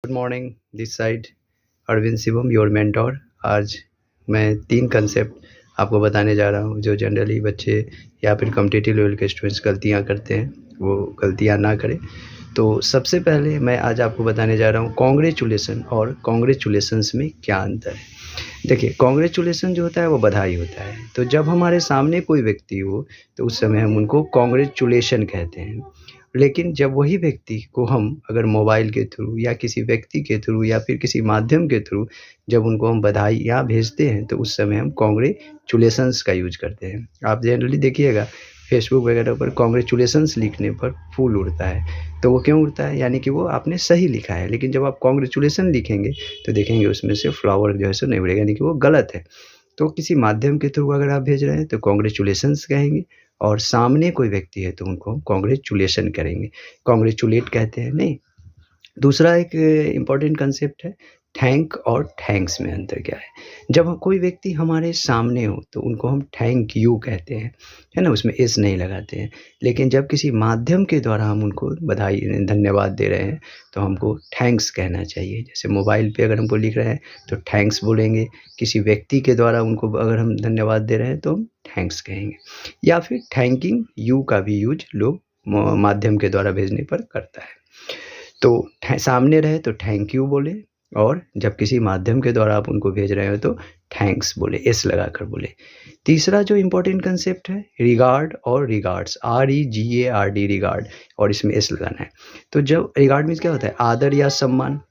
Good morning, this side Arvind Shivam, your mentor. आज मैं 3 concept आपको बताने जा रहा हूँ जो जनरली बच्चे या फिर कॉम्पिटिटिव लेवल के स्टूडेंट्स गलतियाँ करते हैं, वो गलतियाँ ना करें। तो सबसे पहले मैं आज आपको बताने जा रहा हूँ कांग्रेचुलेसन और कांग्रेचुलेशंस में क्या अंतर है। देखिए, कांग्रेचुलेसन जो होता है वो बधाई होता है। तो जब हमारे सामने कोई व्यक्ति हो तो उस समय हम उनको कांग्रेचुलेशन कहते हैं। लेकिन जब वही व्यक्ति को हम अगर मोबाइल के थ्रू या किसी व्यक्ति के थ्रू या फिर किसी माध्यम के थ्रू जब उनको हम बधाइयाँ भेजते हैं तो उस समय हम कांग्रेचुलेशंस का यूज़ करते हैं। आप जनरली देखिएगा फेसबुक वगैरह पर कांग्रेचुलेशंस लिखने पर फूल उड़ता है। तो वो क्यों उड़ता है? यानी कि वो आपने सही लिखा है। लेकिन जब आप कांग्रेचुलेशन लिखेंगे तो देखेंगे उसमें से फ्लावर जो है सो नहीं उड़ेगा, यानी कि वो गलत है। तो किसी माध्यम के थ्रू अगर आप भेज रहे हैं तो कांग्रेचुलेशंस कहेंगे, और सामने कोई व्यक्ति है तो उनको हम कांग्रेचुलेशन करेंगे, कांग्रेचुलेट कहते हैं नहीं। दूसरा एक इम्पॉर्टेंट कंसेप्ट है थैंक और थैंक्स में अंतर क्या है। जब कोई व्यक्ति हमारे सामने हो तो उनको हम थैंक यू कहते हैं, है ना, उसमें एस नहीं लगाते हैं। लेकिन जब किसी माध्यम के द्वारा हम उनको बधाई धन्यवाद दे रहे हैं तो हमको थैंक्स कहना चाहिए। जैसे मोबाइल पे अगर हमको लिख रहे हैं तो थैंक्स बोलेंगे, किसी व्यक्ति के द्वारा उनको अगर हम धन्यवाद दे रहे हैं तो हम थैंक्स कहेंगे। या फिर थैंकिंग यू का भी यूज लोग माध्यम के द्वारा भेजने पर करता है। तो सामने रहे तो थैंक यू बोले, और जब किसी माध्यम के द्वारा आप उनको भेज रहे हो तो थैंक्स बोले, एस लगाकर बोले। तीसरा जो इम्पोर्टेंट कंसेप्ट है रिगार्ड और रिगार्ड्स, REGARD, रिगार्ड, और इसमें एस लगाना है। तो जब रिगार्ड मीन्स क्या होता है? आदर या सम्मान।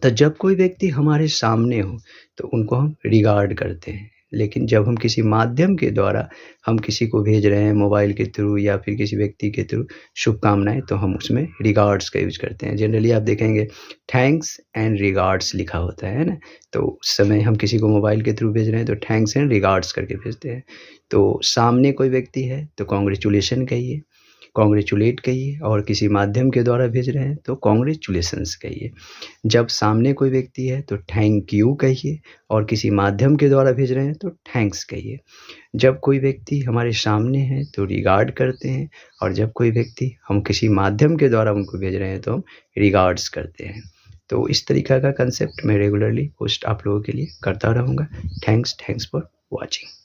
तो जब कोई व्यक्ति हमारे सामने हो तो उनको हम रिगार्ड करते हैं। लेकिन जब हम किसी माध्यम के द्वारा हम किसी को भेज रहे हैं मोबाइल के थ्रू या फिर किसी व्यक्ति के थ्रू शुभकामनाएं, तो हम उसमें रिगार्ड्स का यूज करते हैं। जनरली आप देखेंगे थैंक्स एंड रिगार्ड्स लिखा होता है ना। तो उस समय हम किसी को मोबाइल के थ्रू भेज रहे हैं तो थैंक्स एंड रिगार्ड्स करके भेजते हैं। तो सामने कोई व्यक्ति है तो कांग्रेचुलेशन कहिए, कांग्रेचुलेट कहिए, और किसी माध्यम के द्वारा भेज रहे हैं तो कांग्रेचुलेशंस कहिए। जब सामने कोई व्यक्ति है तो थैंक यू कहिए, और किसी माध्यम के द्वारा भेज रहे हैं तो थैंक्स कहिए। जब कोई व्यक्ति हमारे सामने है तो रिगार्ड करते हैं, और जब कोई व्यक्ति हम किसी माध्यम के द्वारा उनको भेज रहे हैं तो हम रिगार्ड्स करते हैं। तो इस तरीक़ा का कंसेप्ट मैं रेगुलरली पोस्ट आप लोगों के लिए करता रहूँगा। Thanks for watching.